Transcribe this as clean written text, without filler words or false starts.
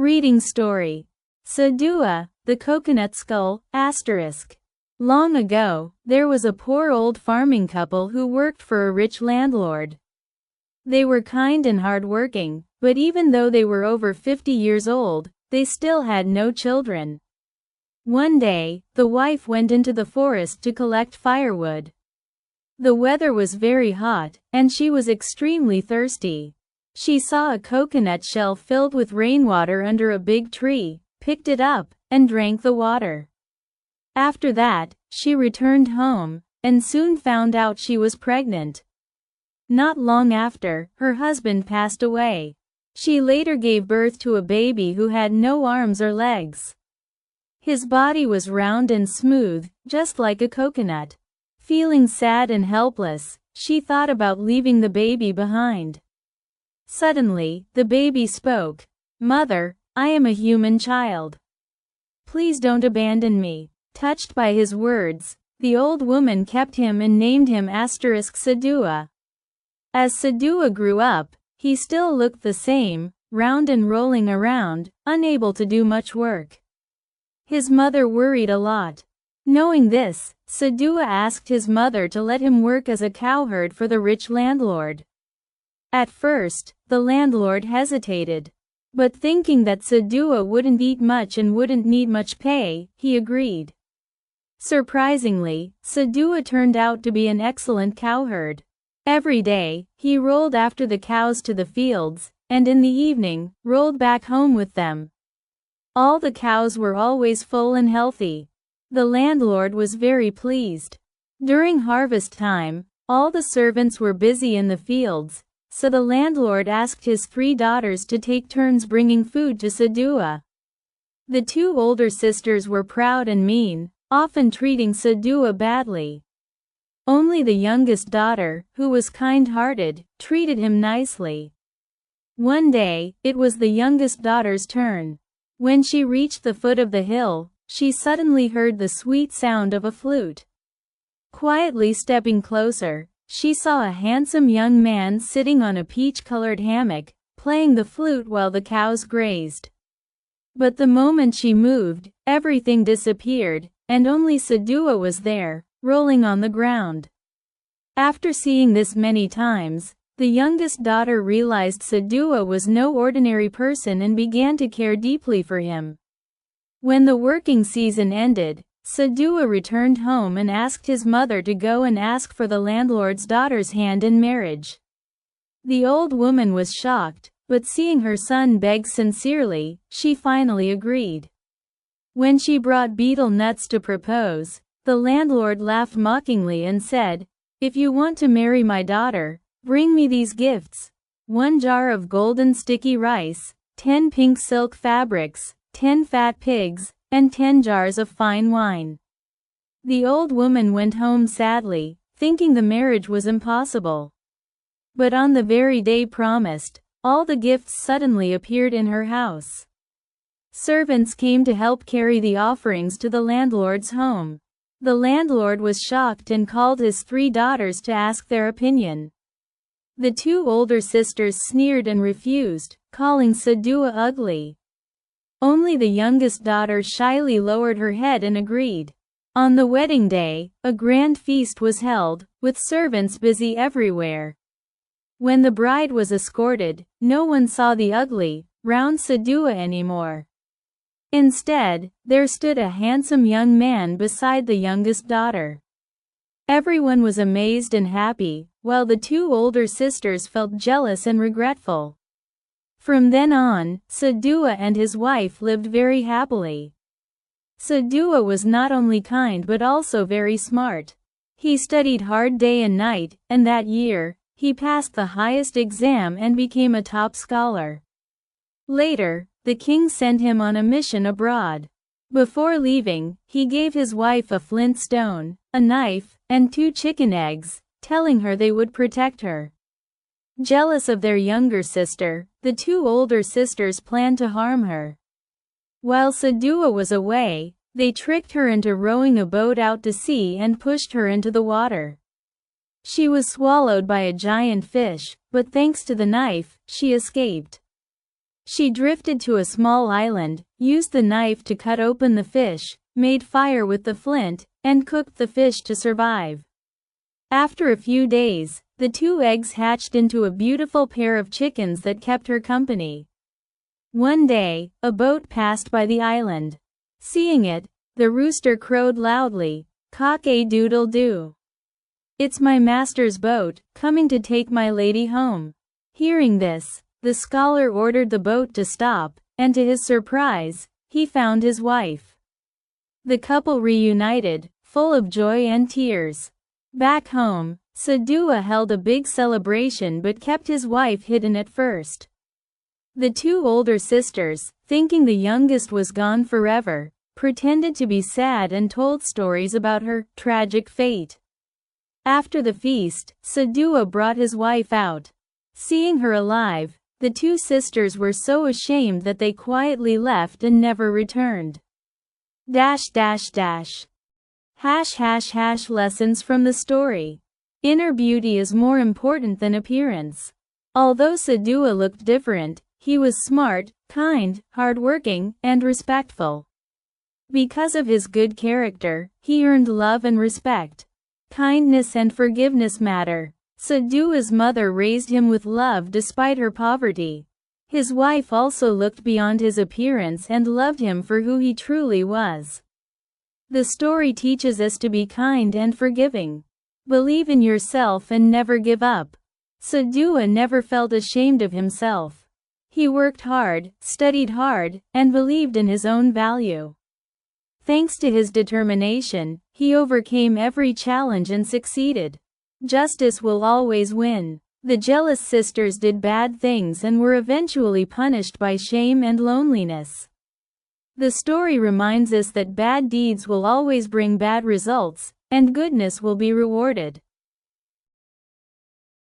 Reading story. Sadua, the coconut skull, **. Long ago, there was a poor old farming couple who worked for a rich landlord. They were kind and hard-working, but even though they were over 50 years old, they still had no children. One day, the wife went into the forest to collect firewood. The weather was very hot, and she was extremely thirsty. She saw a coconut shell filled with rainwater under a big tree, picked it up, and drank the water. After that, she returned home, and soon found out she was pregnant. Not long after, her husband passed away. She later gave birth to a baby who had no arms or legs. His body was round and smooth, just like a coconut. Feeling sad and helpless, she thought about leaving the baby behind. Suddenly, the baby spoke. "Mother, I am a human child. Please don't abandon me." Touched by his words, the old woman kept him and named him Sadua. As Sadua grew up, he still looked the same, round and rolling around, unable to do much work. His mother worried a lot. Knowing this, Sadua asked his mother to let him work as a cowherd for the rich landlord. At first, the landlord hesitated. But thinking that Sadua wouldn't eat much and wouldn't need much pay, he agreed. Surprisingly, Sadua turned out to be an excellent cowherd. Every day, he rolled after the cows to the fields, and in the evening, rolled back home with them. All the cows were always full and healthy. The landlord was very pleased. During harvest time, all the servants were busy in the fields, so the landlord asked his 3 daughters to take turns bringing food to Sadua. The 2 older sisters were proud and mean, often treating Sadua badly. Only the youngest daughter, who was kind-hearted, treated him nicely. One day, it was the youngest daughter's turn. When she reached the foot of the hill, she suddenly heard the sweet sound of a flute. Quietly stepping closer, she saw a handsome young man sitting on a peach-colored hammock, playing the flute while the cows grazed. But the moment she moved, everything disappeared, and only Sadua was there, rolling on the ground. After seeing this many times, the youngest daughter realized Sadua was no ordinary person and began to care deeply for him. When the working season ended, Sadua returned home and asked his mother to go and ask for the landlord's daughter's hand in marriage. The old woman was shocked, but seeing her son beg sincerely, she finally agreed. When she brought betel nuts to propose, the landlord laughed mockingly and said, "If you want to marry my daughter, bring me these gifts: 1 jar of golden sticky rice, 10 pink silk fabrics, 10 fat pigs, and 10 jars of fine wine." The old woman went home sadly, thinking the marriage was impossible. But on the very day promised, all the gifts suddenly appeared in her house. Servants came to help carry the offerings to the landlord's home. The landlord was shocked and called his 3 daughters to ask their opinion. The 2 older sisters sneered and refused, calling Sadua ugly. Only the youngest daughter shyly lowered her head and agreed. On the wedding day, a grand feast was held, with servants busy everywhere. When the bride was escorted, no one saw the ugly, round Sadua anymore. Instead, there stood a handsome young man beside the youngest daughter. Everyone was amazed and happy, while the 2 older sisters felt jealous and regretful. From then on, Sadua and his wife lived very happily. Sadua was not only kind but also very smart. He studied hard day and night, and that year, he passed the highest exam and became a top scholar. Later, the king sent him on a mission abroad. Before leaving, he gave his wife a flint stone, a knife, and 2 chicken eggs, telling her they would protect her. Jealous of their younger sister, the 2 older sisters planned to harm her. While Sadua was away, they tricked her into rowing a boat out to sea and pushed her into the water. She was swallowed by a giant fish, but thanks to the knife, she escaped. She drifted to a small island, used the knife to cut open the fish, made fire with the flint, and cooked the fish to survive. After a few days, the 2 eggs hatched into a beautiful pair of chickens that kept her company. One day, a boat passed by the island. Seeing it, the rooster crowed loudly, "Cock-a-doodle-doo. It's my master's boat, coming to take my lady home." Hearing this, the scholar ordered the boat to stop, and to his surprise, he found his wife. The couple reunited, full of joy and tears. Back home, Sadua held a big celebration but kept his wife hidden at first. The 2 older sisters, thinking the youngest was gone forever, pretended to be sad and told stories about her tragic fate. After the feast, Sadua brought his wife out. Seeing her alive, the 2 sisters were so ashamed that they quietly left and never returned. ###. Lessons from the story. Inner beauty is more important than appearance. Although Sadua looked different, he was smart, kind, hardworking, and respectful. Because of his good character, he earned love and respect. Kindness and forgiveness matter. Sadua's mother raised him with love despite her poverty. His wife also looked beyond his appearance and loved him for who he truly was. The story teaches us to be kind and forgiving. Believe in yourself and never give up. Sadua never felt ashamed of himself. He worked hard, studied hard, and believed in his own value. Thanks to his determination, he overcame every challenge and succeeded. Justice will always win. The jealous sisters did bad things and were eventually punished by shame and loneliness. The story reminds us that bad deeds will always bring bad results, and goodness will be rewarded.